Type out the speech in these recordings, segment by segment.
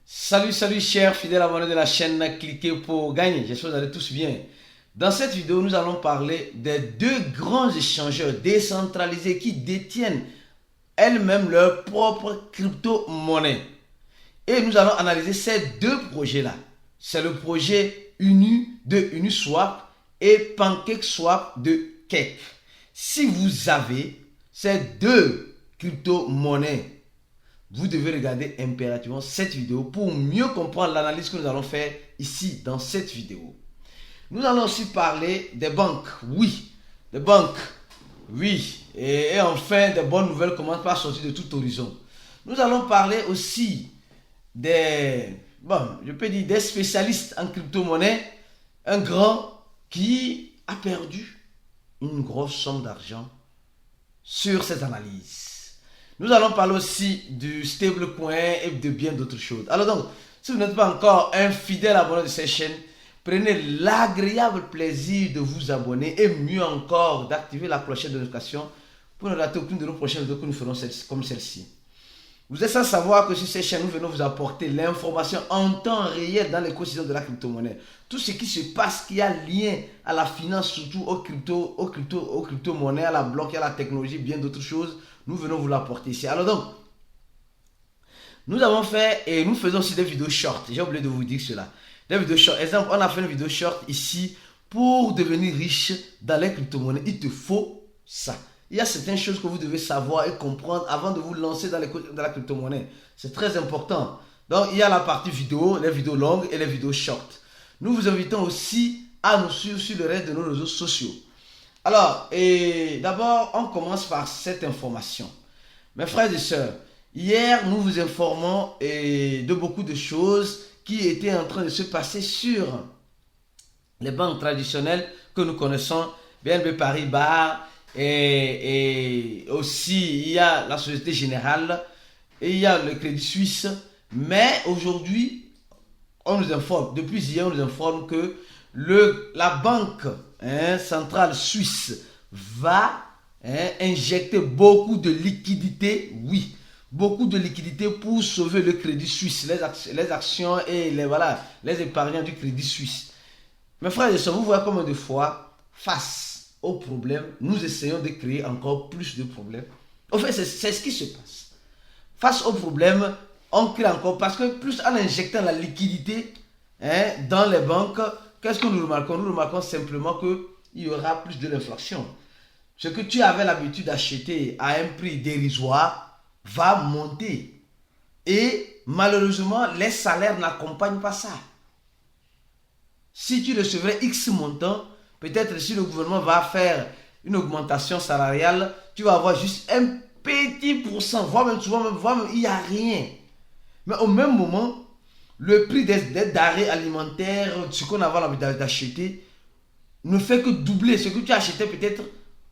Salut chers fidèles abonnés de la chaîne, cliquez pour gagner. J'espère que vous allez tous bien. Dans cette vidéo, nous allons parler des deux grands échangeurs décentralisés qui détiennent elles-mêmes leur propre crypto-monnaie. Et nous allons analyser ces deux projets-là. C'est le projet Unu de Uniswap et PancakeSwap de Cake. Si vous avez ces deux crypto-monnaies, vous devez regarder impérativement cette vidéo pour mieux comprendre l'analyse que nous allons faire ici dans cette vidéo. Nous allons aussi parler des banques. Oui, des banques. Oui. Et enfin, des bonnes nouvelles commencent par sortir de tout horizon. Nous allons parler aussi des spécialistes en crypto-monnaie. Un grand qui a perdu une grosse somme d'argent sur cette analyse. Nous allons parler aussi du stablecoin et de bien d'autres choses. Alors donc, si vous n'êtes pas encore un fidèle abonné de cette chaîne, prenez l'agréable plaisir de vous abonner et mieux encore d'activer la clochette de notification pour ne rater aucune de nos prochaines vidéos que nous ferons comme celle-ci. Vous êtes sans savoir que sur cette chaîne, nous venons vous apporter l'information en temps réel dans l'écosystème de la crypto-monnaie. Tout ce qui se passe qui a lien à la finance, surtout aux crypto-monnaies, à la blockchain, à la technologie, bien d'autres choses, nous venons vous l'apporter ici. Alors donc, nous avons fait et nous faisons aussi des vidéos short. J'ai oublié de vous dire cela. Des vidéos short. Exemple, on a fait une vidéo short ici pour devenir riche dans les crypto-monnaies. Il te faut ça. Il y a certaines choses que vous devez savoir et comprendre avant de vous lancer dans la crypto-monnaie. C'est très important. Donc, il y a la partie vidéo, les vidéos longues et les vidéos short. Nous vous invitons aussi à nous suivre sur le reste de nos réseaux sociaux. Alors, d'abord, on commence par cette information. Mes frères et sœurs, hier, nous vous informons de beaucoup de choses qui étaient en train de se passer sur les banques traditionnelles que nous connaissons, BNP Paribas, et aussi il y a la Société Générale et il y a le Crédit Suisse. Mais aujourd'hui, on nous informe, depuis hier, on nous informe que la banque centrale suisse va injecter beaucoup de liquidités, oui, beaucoup de liquidités pour sauver le Crédit Suisse, les actions et les épargnants du Crédit Suisse. Mes frères et sœurs, vous voyez combien de fois, face aux problèmes, nous essayons de créer encore plus de problèmes. En fait, c'est ce qui se passe. Face aux problèmes, on crée encore, parce que plus en injectant la liquidité dans les banques, qu'est-ce que nous remarquons? Nous remarquons simplement qu'il y aura plus de l'inflation. Ce que tu avais l'habitude d'acheter à un prix dérisoire va monter. Et malheureusement, les salaires n'accompagnent pas ça. Si tu recevrais X montant, peut-être si le gouvernement va faire une augmentation salariale, tu vas avoir juste un petit pourcent, voire même, il n'y a rien. Mais au même moment, le prix des denrées alimentaires, ce qu'on avait l'habitude d'acheter, ne fait que doubler. Ce que tu achetais peut-être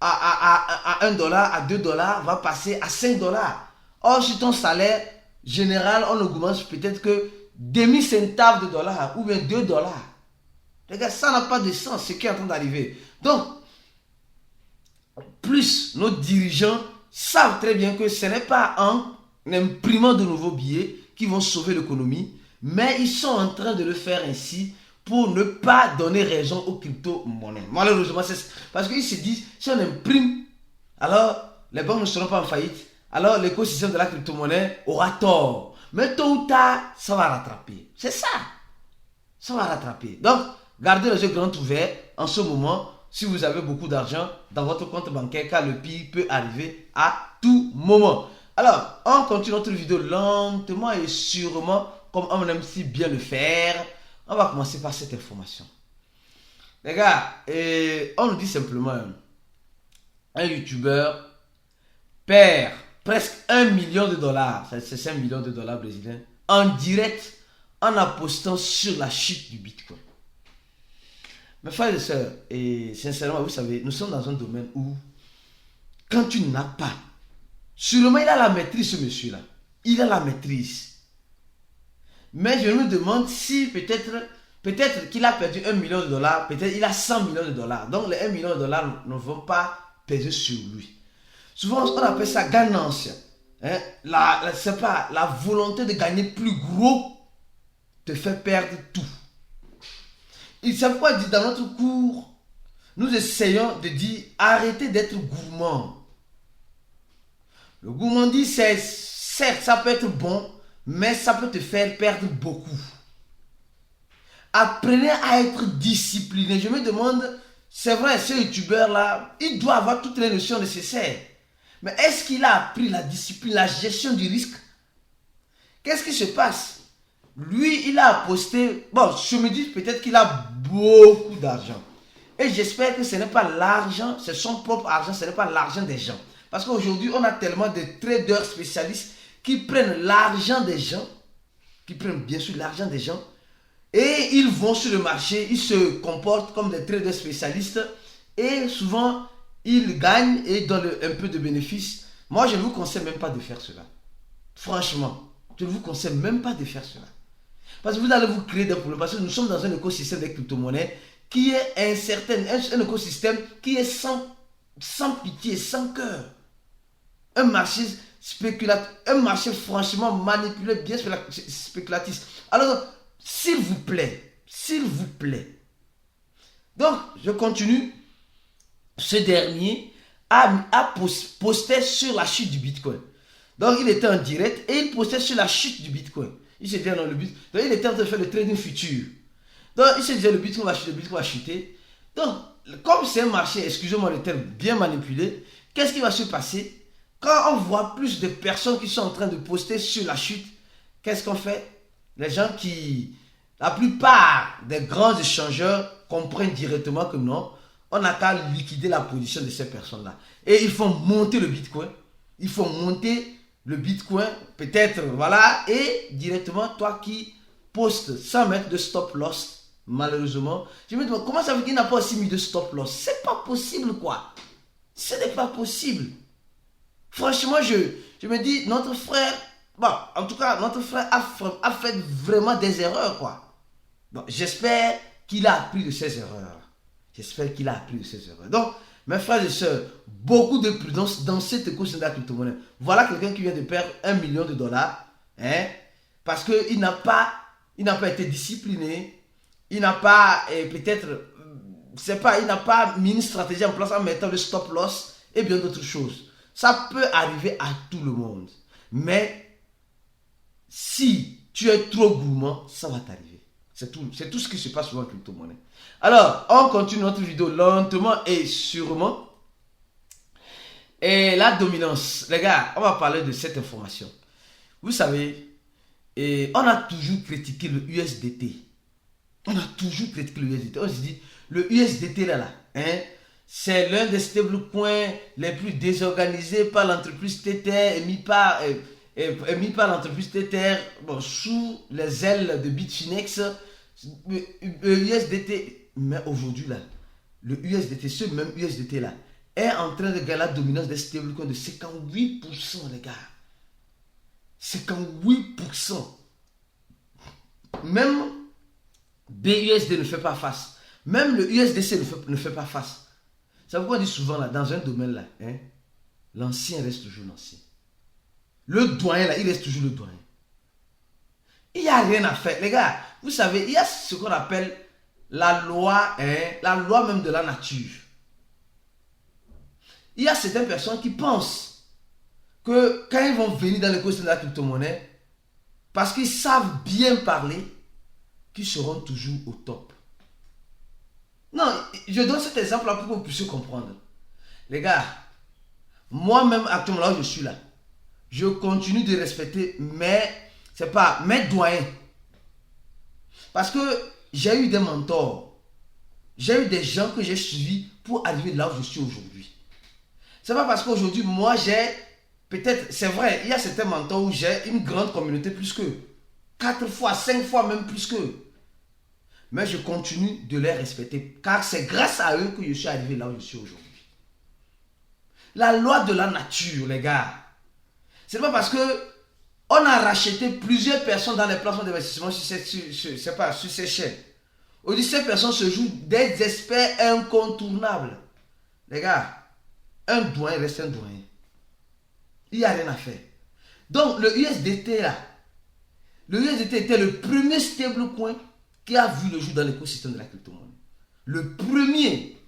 à 1 dollar, à 2 dollars, va passer à 5 dollars. Or, sur ton salaire général, on augmente peut-être que demi-centave de dollars ou bien 2 dollars. Les gars, ça n'a pas de sens, ce qui est en train d'arriver. Donc, plus nos dirigeants savent très bien que ce n'est pas en imprimant de nouveaux billets qui vont sauver l'économie, mais ils sont en train de le faire ainsi pour ne pas donner raison aux crypto-monnaies. Malheureusement, c'est parce qu'ils se disent, si on imprime, alors les banques ne seront pas en faillite, alors l'écosystème de la crypto-monnaie aura tort. Mais tôt ou tard, ça va rattraper. C'est ça. Ça va rattraper. Donc, gardez les yeux grands ouverts en ce moment si vous avez beaucoup d'argent dans votre compte bancaire, car le pire peut arriver à tout moment. Alors, on continue notre vidéo lentement et sûrement, comme on aime si bien le faire. On va commencer par cette information. Les gars, on nous dit simplement, un youtubeur perd presque 1 million de dollars, c'est 5 millions de dollars brésiliens, en direct en apostant sur la chute du Bitcoin. Mes frères et sœurs, et sincèrement, vous savez, nous sommes dans un domaine où, quand tu n'as pas, sûrement il a la maîtrise, ce monsieur-là. Il a la maîtrise. Mais je me demande si peut-être qu'il a perdu 1 million de dollars, peut-être il a 100 millions de dollars. Donc les 1 million de dollars ne vont pas peser sur lui. Souvent, on appelle ça ganancia. C'est pas la volonté de gagner plus gros te fait perdre tout. Et c'est pourquoi dans notre cours, nous essayons de dire arrêtez d'être gourmand. Le gourmandise, certes, ça peut être bon, mais ça peut te faire perdre beaucoup. Apprenez à être discipliné. Je me demande, c'est vrai, ce youtubeur-là, il doit avoir toutes les notions nécessaires. Mais est-ce qu'il a appris la discipline, la gestion du risque? Qu'est-ce qui se passe? Lui, il a posté... Bon, je me dis peut-être qu'il a beaucoup d'argent. Et j'espère que ce n'est pas l'argent, c'est son propre argent, ce n'est pas l'argent des gens. Parce qu'aujourd'hui, on a tellement de traders spécialistes qui prennent l'argent des gens, qui prennent bien sûr l'argent des gens, et ils vont sur le marché, ils se comportent comme des traders spécialistes, et souvent, ils gagnent et donnent un peu de bénéfices. Moi, je ne vous conseille même pas de faire cela. Franchement, je ne vous conseille même pas de faire cela. Parce que vous allez vous créer des problèmes. Parce que nous sommes dans un écosystème des crypto-monnaies qui est incertain, un écosystème qui est sans pitié, sans cœur. Un marché spéculatif, un marché franchement manipulé, bien spéculatif. Alors, s'il vous plaît. Donc, je continue. Ce dernier a posté sur la chute du Bitcoin. Donc, il était en direct et il postait sur la chute du Bitcoin. Il se disait dans le but. Donc, il était en train de faire le trading futur. Donc, il se disait le Bitcoin va chuter. Donc, comme c'est un marché, excusez-moi le terme, bien manipulé, qu'est-ce qui va se passer? Quand on voit plus de personnes qui sont en train de poster sur la chute, qu'est-ce qu'on fait? Les gens la plupart des grands échangeurs comprennent directement que non, on n'a qu'à liquider la position de ces personnes-là. Et ils font monter le Bitcoin. Ils font monter le Bitcoin, peut-être, voilà, et directement, toi qui postes sans mettre de stop loss, malheureusement, je me demande comment ça veut dire qu'il n'a pas aussi mis de stop loss. C'est pas possible, quoi. Ce n'est pas possible. Franchement, je me dis, notre frère, bon, en tout cas, notre frère a fait vraiment des erreurs, quoi. Bon, j'espère qu'il a appris de ses erreurs. Donc, mes frères et sœurs, beaucoup de prudence dans cette écosystème de la crypto-monnaie. Voilà quelqu'un qui vient de perdre $1 million, hein, parce qu'il n'a pas été discipliné, il n'a pas, peut-être, il n'a pas mis une stratégie en place en mettant le stop loss et bien d'autres choses. Ça peut arriver à tout le monde. Mais si tu es trop gourmand, ça va t'arriver. C'est tout ce qui se passe sur la crypto-monnaie. Alors, on continue notre vidéo lentement et sûrement. Et la dominance. Les gars, on va parler de cette information. Vous savez, on a toujours critiqué le USDT. On se dit, le USDT là, hein, c'est l'un des stablecoins les plus désorganisés par l'entreprise Tether, émis par l'entreprise Tether, bon, sous les ailes de Bitfinex. Le USDT, mais aujourd'hui là, le USDT, ce même USDT là, est en train de gagner la dominance des stablecoins de 58%, les gars. 58%. Même BUSD ne fait pas face. Même le USDC ne fait pas face. C'est pourquoi on dit souvent là, dans un domaine là, hein, l'ancien reste toujours l'ancien. Le doyen là, il reste toujours le doyen. Il n'y a rien à faire. Les gars, vous savez, il y a ce qu'on appelle la loi, hein, la loi même de la nature. Il y a certaines personnes qui pensent que quand ils vont venir dans l'écosystème de la crypto-monnaie, parce qu'ils savent bien parler, qu'ils seront toujours au top. Non, je donne cet exemple là pour que vous puissiez comprendre. Les gars, moi-même actuellement là où je suis là, je continue de respecter mes doyens. Parce que j'ai eu des mentors. J'ai eu des gens que j'ai suivis pour arriver là où je suis aujourd'hui. C'est pas parce qu'aujourd'hui, moi j'ai, peut-être, c'est vrai, il y a certains mentors où j'ai une grande communauté plus qu'eux. 4 fois, 5 fois même plus qu'eux. Mais je continue de les respecter. Car c'est grâce à eux que je suis arrivé là où je suis aujourd'hui. La loi de la nature, les gars. C'est pas parce que on a racheté plusieurs personnes dans les placements d'investissement sur ces chaînes. Aujourd'hui, ces personnes se jouent des experts incontournables. Les gars, un doyen reste un doyen. Il n'y a rien à faire. Donc, le USDT là, Le USDT était le premier stablecoin qui a vu le jour dans l'écosystème de la crypto-monnaie. Le premier.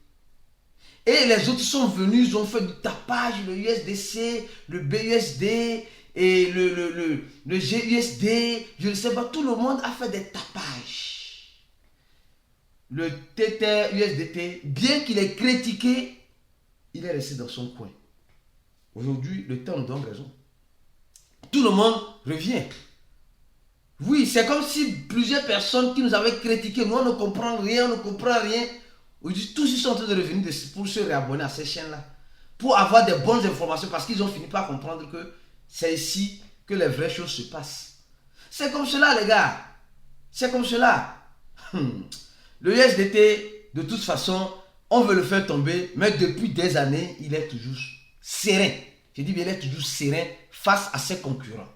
Et les autres sont venus, ils ont fait du tapage, le USDC, le BUSD et le GUSD, je ne sais pas, tout le monde a fait des tapages. Le Tether USDT, bien qu'il ait critiqué, il est resté dans son coin. Aujourd'hui, le temps nous donne raison. Tout le monde revient. Oui, c'est comme si plusieurs personnes qui nous avaient critiqué, nous on ne comprend rien, on ne comprend rien. Aujourd'hui, tous ils sont en train de revenir pour se réabonner à ces chaînes-là. Pour avoir des bonnes informations parce qu'ils ont fini par comprendre que c'est ici que les vraies choses se passent. C'est comme cela, les gars. C'est comme cela. Le USDT, de toute façon, on veut le faire tomber, mais depuis des années, il est toujours serein. Je dis bien, il est toujours serein face à ses concurrents.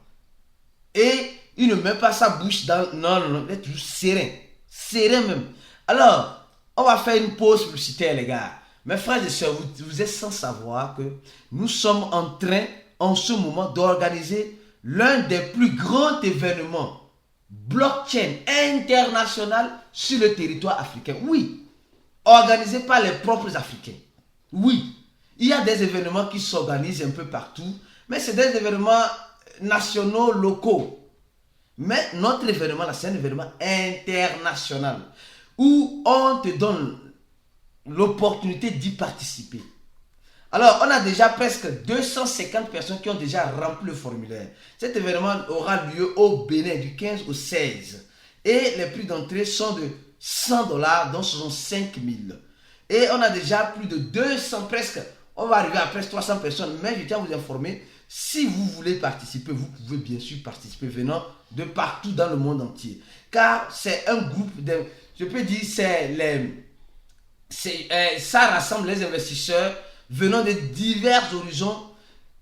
Et il ne met pas sa bouche dans... Non, il est toujours serein. Serein même. Alors, on va faire une pause publicitaire, les gars. Mes frères et sœurs, vous êtes sans savoir que nous sommes en train, en ce moment, d'organiser l'un des plus grands événements blockchain international sur le territoire africain. Oui, organisé par les propres Africains. Oui, il y a des événements qui s'organisent un peu partout, mais c'est des événements nationaux, locaux. Mais notre événement là, c'est un événement international où on te donne l'opportunité d'y participer. Alors, on a déjà presque 250 personnes qui ont déjà rempli le formulaire. Cet événement aura lieu au Bénin du 15 au 16. Et les prix d'entrée sont de $100, donc ce sont 5 000. Et on a déjà plus de 200, presque, on va arriver à presque 300 personnes. Mais je tiens à vous informer, si vous voulez participer, vous pouvez bien sûr participer venant de partout dans le monde entier. Car c'est un groupe, je peux dire, ça rassemble les investisseurs venant de divers horizons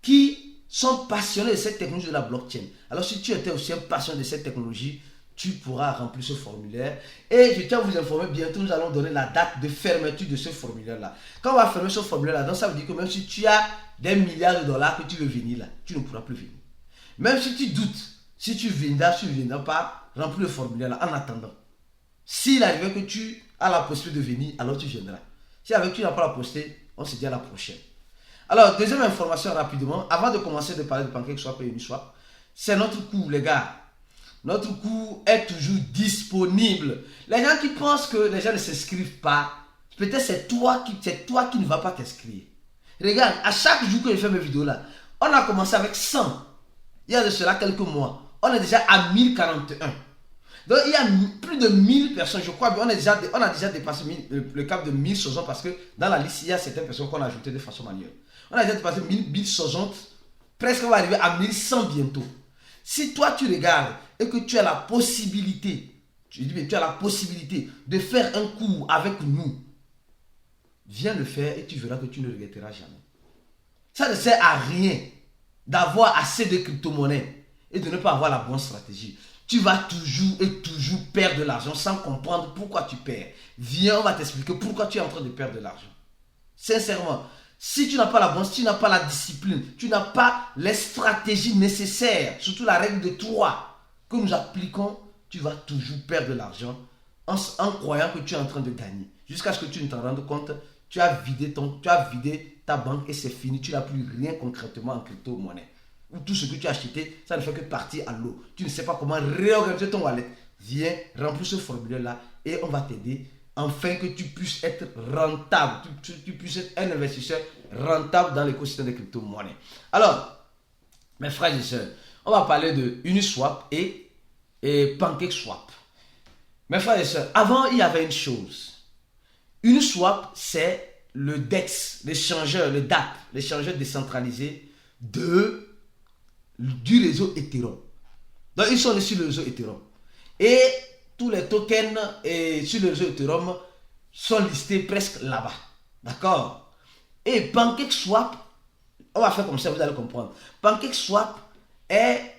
qui sont passionnés de cette technologie de la blockchain. Alors si tu étais aussi un passionné de cette technologie, tu pourras remplir ce formulaire. Et je tiens à vous informer, bientôt nous allons donner la date de fermeture de ce formulaire-là. Quand on va fermer ce formulaire-là, donc ça veut dire que même si tu as des milliards de dollars que tu veux venir là, tu ne pourras plus venir. Même si tu doutes, si tu viendras pas remplir le formulaire-là en attendant. S'il arrive que tu as la possibilité de venir, alors tu viendras. Si avec tu n'as pas la possibilité, on se dit à la prochaine. Alors, deuxième information rapidement, avant de commencer de parler de PancakeSwap et Uniswap, c'est notre cours, les gars. Notre cours est toujours disponible. Les gens qui pensent que les gens ne s'inscrivent pas, peut-être c'est toi qui ne vas pas t'inscrire. Regarde, à chaque jour que je fais mes vidéos là, on a commencé avec 100. Il y a de cela quelques mois. On est déjà à 1041. Donc il y a plus de 1000 personnes, je crois, on a déjà dépassé le cap de 1060 parce que dans la liste, il y a certaines personnes qu'on a ajoutées de façon manuelle. On a déjà dépassé 1060, presque on va arriver à 1100 bientôt. Si toi tu regardes et que tu as la possibilité, de faire un cours avec nous, viens le faire et tu verras que tu ne regretteras jamais. Ça ne sert à rien d'avoir assez de crypto-monnaies et de ne pas avoir la bonne stratégie. Tu vas toujours et toujours perdre de l'argent sans comprendre pourquoi tu perds. Viens, on va t'expliquer pourquoi tu es en train de perdre de l'argent. Sincèrement, si tu n'as pas la bonne, si tu n'as pas la discipline, tu n'as pas les stratégies nécessaires, surtout la règle de 3 que nous appliquons, tu vas toujours perdre de l'argent en croyant que tu es en train de gagner. Jusqu'à ce que tu ne t'en rendes compte, tu as vidé ta banque et c'est fini. Tu n'as plus rien concrètement en crypto-monnaie. Ou tout ce que tu as acheté, ça ne fait que partir à l'eau. Tu ne sais pas comment réorganiser ton wallet. Viens, remplis ce formulaire-là et on va t'aider afin que tu puisses être rentable. Tu puisses être un investisseur rentable dans l'écosystème des crypto-monnaies. Alors, mes frères et sœurs, on va parler de Uniswap et PancakeSwap. Mes frères et sœurs, avant, il y avait une chose. Uniswap, c'est le DEX, l'échangeur, le DApp, l'échangeur décentralisé du réseau Ethereum. Donc, ils sont sur le réseau Ethereum. Et tous les tokens sur le réseau Ethereum sont listés presque là-bas. D'accord? Et PancakeSwap, on va faire comme ça, vous allez comprendre. PancakeSwap est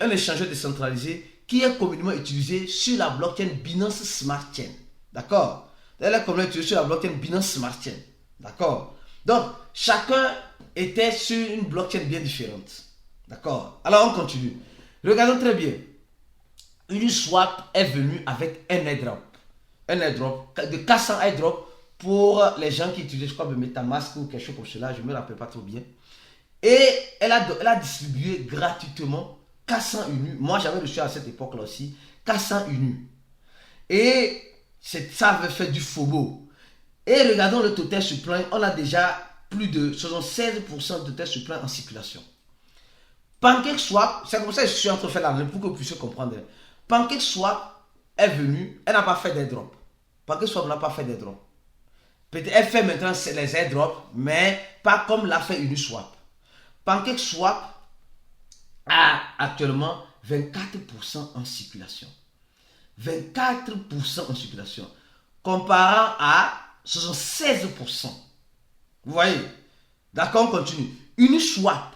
un échangeur décentralisé qui est communément utilisé sur la blockchain Binance Smart Chain. D'accord? Elle est communément utilisée sur la blockchain Binance Smart Chain. D'accord? Donc, chacun était sur une blockchain bien différente. D'accord? Alors, on continue. Regardons très bien. Uniswap est venu avec un airdrop. Un airdrop de 400 airdrops pour les gens qui utilisent, je crois, le MetaMask ou quelque chose comme cela, je ne me rappelle pas trop bien. Et elle a distribué gratuitement 400 UNU. Moi, j'avais reçu à cette époque-là aussi 400 UNU. Et ça avait fait du FOMO. Et regardons le total supply, on a déjà plus de 76% de total supply en circulation. PancakeSwap, c'est comme ça que je suis en train de faire l'analyse pour que vous puissiez comprendre. PancakeSwap est venu, elle n'a pas fait d'airdrop. PancakeSwap n'a pas fait d'airdrop. Peut-être elle fait maintenant les airdrops, mais pas comme l'a fait Uniswap. PancakeSwap a actuellement 24% en circulation. 24% en circulation. Comparant à 76%. Vous voyez? D'accord, on continue. Uniswap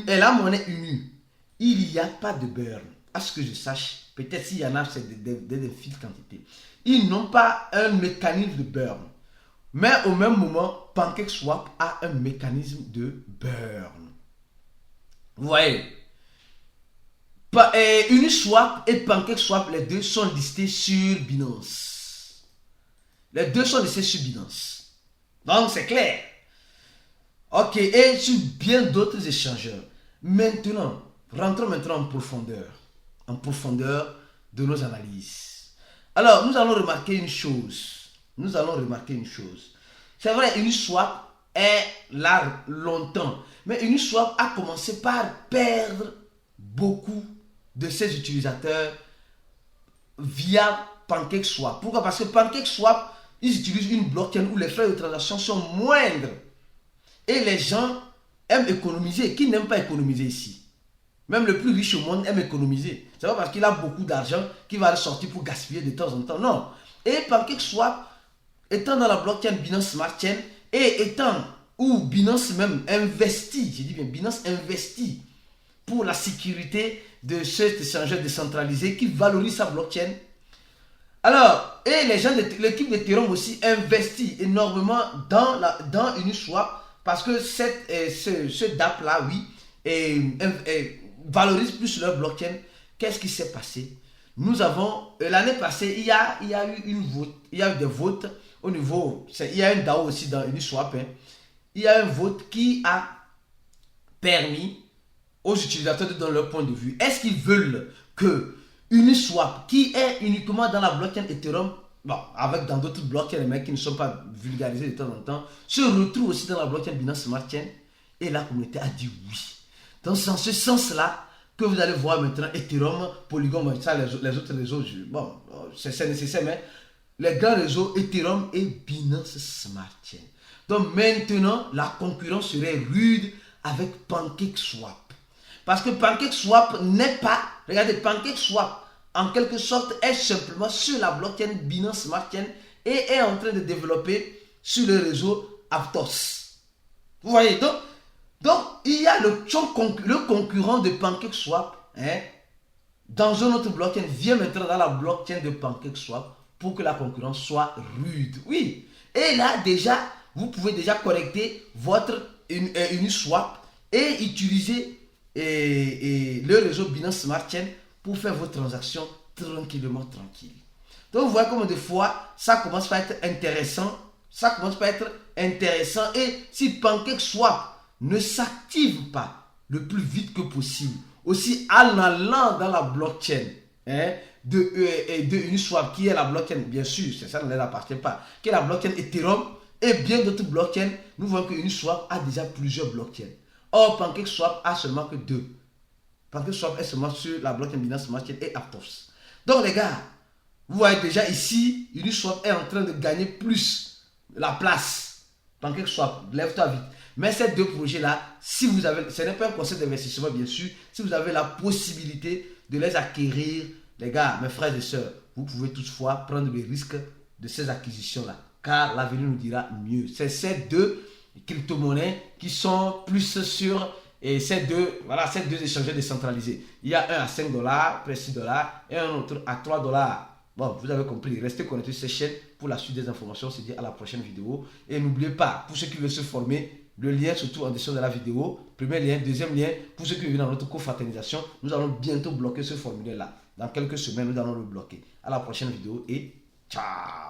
est la monnaie unie. Il n'y a pas de burn. À ce que je sache, peut-être s'il y en a, c'est des fines quantités. Ils n'ont pas un mécanisme de burn. Mais au même moment, PancakeSwap a un mécanisme de burn. Vous voyez? Uniswap et PancakeSwap, les deux sont listés sur Binance. Les deux sont listés sur Binance. Donc c'est clair. Ok, et sur bien d'autres échangeurs. Maintenant, rentrons maintenant en profondeur. En profondeur de nos analyses. Alors, nous allons remarquer une chose. C'est vrai, Uniswap est là longtemps. Mais Uniswap a commencé par perdre beaucoup de ses utilisateurs via PancakeSwap. Pourquoi? Parce que PancakeSwap, ils utilisent une blockchain où les frais de transaction sont moindres. Et les gens aiment économiser. Qui n'aime pas économiser ici? Même le plus riche au monde aime économiser. C'est pas parce qu'il a beaucoup d'argent qu'il va le sortir pour gaspiller de temps en temps. Non. Et PancakeSwap, étant dans la blockchain Binance Smart Chain, et étant où Binance même investit, je dis bien Binance investit pour la sécurité de cet échangeur décentralisé qui valorise sa blockchain. Alors, et les gens de l'équipe d'Ethereum aussi investit énormément dans Uniswap parce que ce DApp là, oui, valorise plus leur blockchain. Qu'est-ce qui s'est passé? Nous avons, l'année passée, il y a eu des votes au niveau, il y a un DAO aussi dans Uniswap. Il y a un vote qui a permis aux utilisateurs de donner leur point de vue. Est-ce qu'ils veulent que Uniswap, qui est uniquement dans la blockchain Ethereum, bon, avec dans d'autres blockchains, mais qui ne sont pas vulgarisés de temps en temps, se retrouve aussi dans la blockchain Binance Smart Chain? Et la communauté a dit oui. Donc c'est en ce sens-là que vous allez voir maintenant Ethereum, Polygon, ça, les autres réseaux, bon, c'est nécessaire, mais les grands réseaux Ethereum et Binance Smart Chain. Donc maintenant, la concurrence serait rude avec PancakeSwap. Parce que PancakeSwap n'est pas, regardez, PancakeSwap, en quelque sorte, est simplement sur la blockchain Binance Smart Chain et est en train de développer sur le réseau Aptos. Vous voyez, donc il y a le concurrent de PancakeSwap, dans une autre blockchain, vient maintenant dans la blockchain de PancakeSwap pour que la concurrence soit rude. Oui, et là déjà, vous pouvez déjà connecter votre Uniswap et utiliser le réseau Binance Smart Chain pour faire vos transactions tranquillement. Donc vous voyez comment des fois ça commence par être intéressant. Et si PancakeSwap ne s'active pas le plus vite que possible, aussi en allant dans la blockchain de Uniswap, qui est la blockchain, bien sûr, c'est ça ne leur appartient pas, qui est la blockchain Ethereum et bien d'autres blockchains, nous voyons que Uniswap a déjà plusieurs blockchains. Or, PancakeSwap a seulement que 2. PancakeSwap est seulement sur la blockchain Binance Smart Chain et Aptos. Donc les gars, vous voyez déjà ici, Uniswap est en train de gagner plus la place. PancakeSwap, lève-toi vite. Mais ces deux projets-là, si vous avez, ce n'est pas un concept d'investissement bien sûr, si vous avez la possibilité de les acquérir, les gars, mes frères et sœurs, vous pouvez toutefois prendre le risque de ces acquisitions-là. Car l'avenir nous dira mieux. C'est ces deux crypto-monnaies qui sont plus sur ces deux échangeurs décentralisés. Il y a un à 5 $, près 6 $ et un autre à 3 $. Bon, vous avez compris, restez connectés sur cette chaîne pour la suite des informations. On se dit à la prochaine vidéo. Et n'oubliez pas, pour ceux qui veulent se former, le lien surtout en description de la vidéo. Premier lien, deuxième lien, pour ceux qui veulent dans notre confraternisation, nous allons bientôt bloquer ce formulaire-là. Dans quelques semaines, nous allons le bloquer. À la prochaine vidéo et ciao.